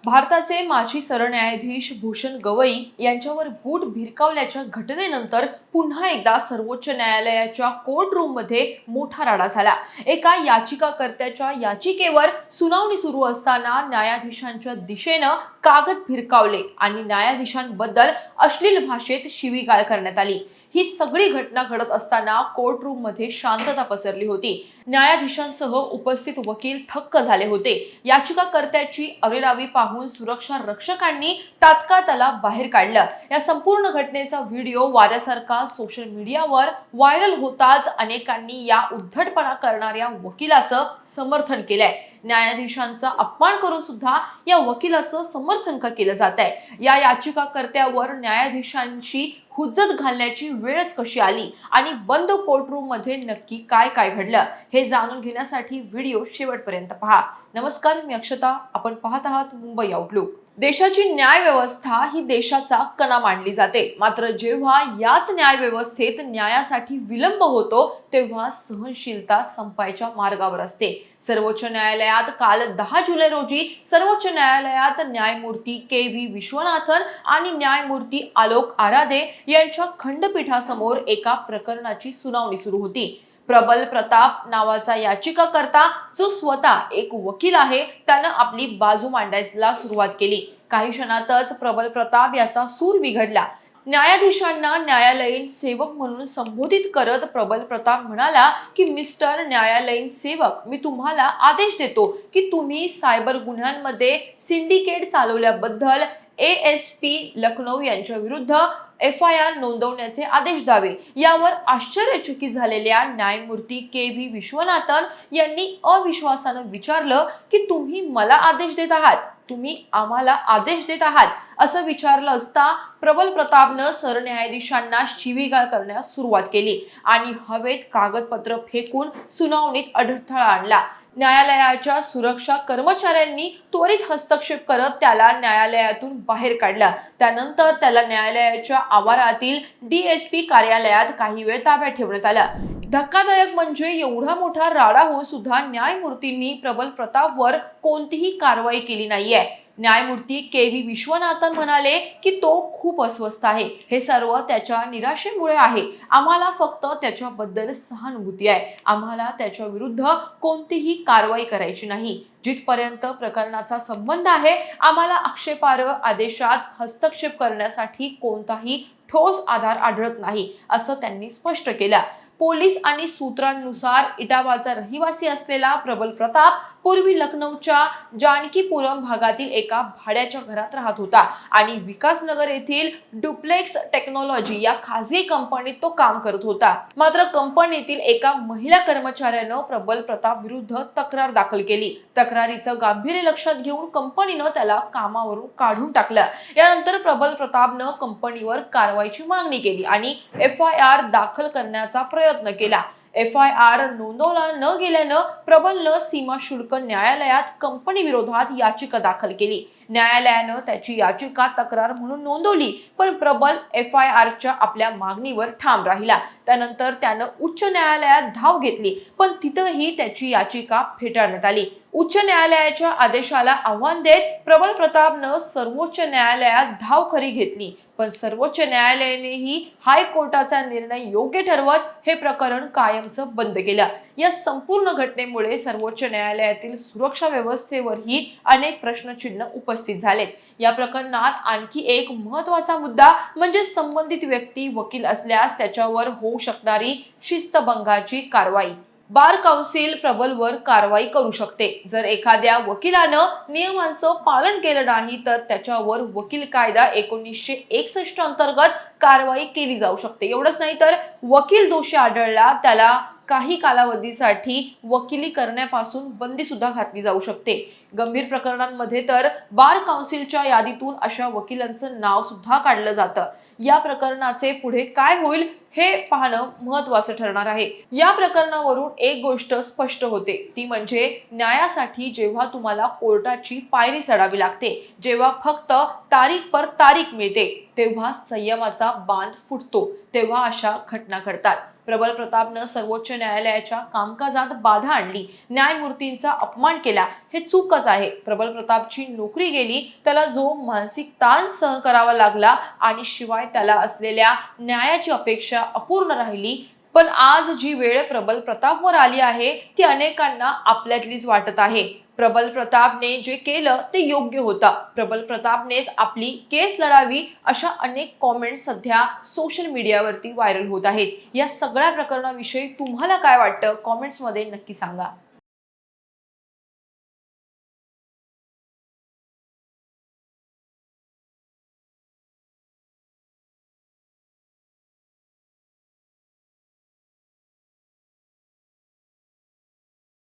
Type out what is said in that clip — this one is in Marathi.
भारताचे माजी सरन्यायाधीश भूषण गवई यांच्यावर बूट भिरकावल्याच्या घटनेनंतर पुन्हा एकदा सर्वोच्च न्यायालयाच्या कोर्ट रूम मध्ये मोठा राडा झाला। एका याचिकाकर्त्याच्या याचिकेवर सुनावणी सुरू असताना न्यायाधीशांच्या दिशेनं कागद भिरकावले आणि न्यायाधीशांबद्दल अश्लील भाषेत शिवीगाळ करण्यात आली। ही सगळी घटना घडत असताना कोर्ट रूम मध्ये शांतता पसरली होती। न्यायाधीशांसह उपस्थित वकील थक्क झाले होते। याचिकाकर्त्याची अरेरावी पाहून सुरक्षा रक्षकांनी तात्काळ त्याला बाहेर काढलं। या संपूर्ण घटनेचा व्हिडिओ वाऱ्यासारखा सोशल मीडियावर व्हायरल होताच अनेकांनी या उद्धटपणा करणाऱ्या वकिलाचं समर्थन केलंय। न्यायाधीशांचा अपमान करून सुद्धा या वकिलाचं समर्थन का केलं जात आहे? या याचिकाकर्त्यावर न्यायाधीशांशी हुज्जत घालण्याची वेळच कशी आली आणि बंद कोर्टरूम मध्ये नक्की काय काय घडलं हे जाणून घेण्यासाठी व्हिडिओ शेवटपर्यंत पहा। नमस्कार, मी अक्षता, आपण पाहत आहात मुंबई आउटलुक। देशाची न्याय व्यवस्था ही देशाचा कणा मानली जाते, मात्र जेव्हा याच न्याय व्यवस्थेत न्यायासाठी विलंब होतो तेव्हा सहनशीलता संपायच्या मार्गावर असते। सर्वोच्च न्यायालयात काल 10 जुलै रोजी सर्वोच्च न्यायालयात न्यायमूर्ती के.व्ही. विश्वनाथन आणि न्यायमूर्ती आलोक आराधे यांच्या खंडपीठासमोर एका प्रकरणाची सुनावणी सुरू होती। प्रबल प्रताप नावाचा याचिकाकर्ता, जो स्वतः एक वकील आहे, त्यानं आपली बाजू मांडायला सुरुवात केली। काही क्षणातच प्रबल प्रताप याचा सूर बिघडला। न्यायाधीशांना न्यायालयीन सेवक म्हणून संबोधित करत प्रबल प्रताप म्हणाला की मिस्टर न्यायालयीन सेवक, मी तुम्हाला आदेश देतो की तुम्ही सायबर गुन्ह्यांमध्ये सिंडिकेट चालवल्याबद्दल एएसपी लखनौ यांच्या विरुद्ध FIR नोंदवण्याचे आदेश द्यावे। यावर आश्चर्यचकित झालेल्या न्यायमूर्ती के.व्ही. विश्वनाथन यांनी अविश्वासानं विचारलं की तुम्ही मला आदेश देत आहात, तुम्ही आम्हाला आदेश देत आहात असं विचारलं असता प्रबल प्रतापनं सरन्यायाधीशांना शिवीगाळ करण्यास सुरुवात केली आणि हवेत कागदपत्र फेकून सुनावणीत अडथळा आणला। न्यायालयाच्या सुरक्षा कर्मचाऱ्यांनी त्वरित हस्तक्षेप करत त्याला न्यायालयातून बाहेर काढलं। त्यानंतर त्याला न्यायालयाच्या आवारातील DSP कार्यालयात काही वेळ ताब्यात ठेवण्यात आलं। धक्कादायक म्हणजे एवढा मोठा राडा होऊन सुद्धा न्यायमूर्तींनी प्रबल प्रतापवर कोणतीही कारवाई केली नाहीये। न्यायमूर्ती के.व्ही. विश्वनाथन म्हणाले की तो खूप अस्वस्थ आहे, हे सर्व त्याच्या निराशेमुळे आहे। आम्हाला फक्त त्याच्याबद्दल सहानुभूती आहे, आम्हाला त्याच्या विरुद्ध कोणतीही कारवाई करायची नाही। जिथपर्यंत प्रकरणाचा संबंध आहे, आम्हाला आक्षेपार्ह आदेशात हस्तक्षेप करण्यासाठी कोणताही ठोस आधार आढळत नाही असं त्यांनी स्पष्ट केलं। पोलीस आणि सूत्रांनुसार इटावाचा रहिवासी असलेला प्रबल प्रताप पूर्वी लखनौच्या जानकीपुरम भागातील एका भाड्याच्या घरात राहत होता आणि विकासनगर येथील डुप्लेक्स टेक्नॉलॉजी या खासगी कंपनीत तो काम करत होता। मात्र कंपनीतील एका महिला कर्मचाऱ्यानं प्रबल प्रताप विरुद्ध तक्रार दाखल केली। तक्रारीचं गांभीर्य लक्षात घेऊन कंपनीनं त्याला कामावरून काढून टाकलं। यानंतर प्रबल प्रतापनं कंपनीवर कारवाईची मागणी केली आणि FIR दाखल करण्याचा प्रयत्न केला। FIR नोंदवला न गेल्यानं प्रबलनं सीमा शुल्क न्यायालयात कंपनी विरोधात याचिका दाखल केली। न्यायालयानं त्याची याचिका तक्रार म्हणून नोंदवली, पण प्रबल FIRच्या आपल्या मागणीवर ठाम राहिला। त्यानंतर त्यानं उच्च न्यायालयात धाव घेतली, पण तिथंही त्याची याचिका फेटाळण्यात आली। उच्च न्यायालयाच्या आदेशाला आव्हान देत प्रबल प्रतापनं सर्वोच्च न्यायालयात धाव खरी घेतली, पण सर्वोच्च न्यायालयानेही हायकोर्टाचा निर्णय योग्य ठरवत हे प्रकरण कायमचं बंद केलं। या संपूर्ण घटनेमुळे सर्वोच्च न्यायालयातील सुरक्षा व्यवस्थेवरही अनेक प्रश्नचिन्ह उपस्थित झालेत। या प्रकरणात आणखी एक महत्त्वाचा मुद्दा म्हणजे संबंधित व्यक्ती वकील असल्यास त्याच्यावर होऊ शकणारी शिस्तभंगाची कारवाई। बार काउन्सिल प्रबलवर कारवाई करू शकते। जर एखाद्या वकिलानं नियमांचं पालन केलं नाही तर त्याच्यावर वकील कायदा 1961 अंतर्गत कारवाई केली जाऊ शकते। एवढंच नाही तर वकील दोषी आढळला त्याला काही कालावधीसाठी वकिली करण्यापासून बंदी सुद्धा घातली जाऊ शकते। गंभीर प्रकरणांमध्ये तर बार काउन्सिलच्या यादीतून अशा वकिलांचं नाव सुद्धा काढलं जातं। या प्रकरणाचे पुढे काय होईल हे पाहणं महत्त्वाचं ठरणार आहे। या प्रकरणावरून एक गोष्ट स्पष्ट होते, ती म्हणजे न्यायासाठी जेव्हा तुम्हाला कोर्टाची पायरी चढावी लागते, जेव्हा फक्त तारीख पर तारीख मिळते, तेव्हा संयमाचा बांध फुटतो, तेव्हा अशा घटना घडतात। प्रबल प्रतापनं सर्वोच्च न्यायालयाच्या कामकाजात बाधा आणली, न्यायमूर्तींचा अपमान केला, हे चूकच आहे. प्रबल प्रतापची नोकरी गेली, त्याला जो मानसिक ताण सहन करावा लागला आणि शिवाय त्याला असलेल्या न्यायाची अपेक्षा अपूर्ण राहिली. पण आज जी वेळ प्रबल प्रतापवर आली आहे ती अनेकांना आपल्यातलीच वाटत आहे. प्रबल प्रतापने जे केलं ते योग्य होतं. प्रबल प्रतापनेच आपली केस लढावी, अशा अनेक कॉमेंट्स सध्या सोशल मीडियावरती व्हायरल होत आहेत. या सगळ्या प्रकरणाविषयी तुम्हाला काय वाटतं? कॉमेंट्समध्ये नक्की सांगा.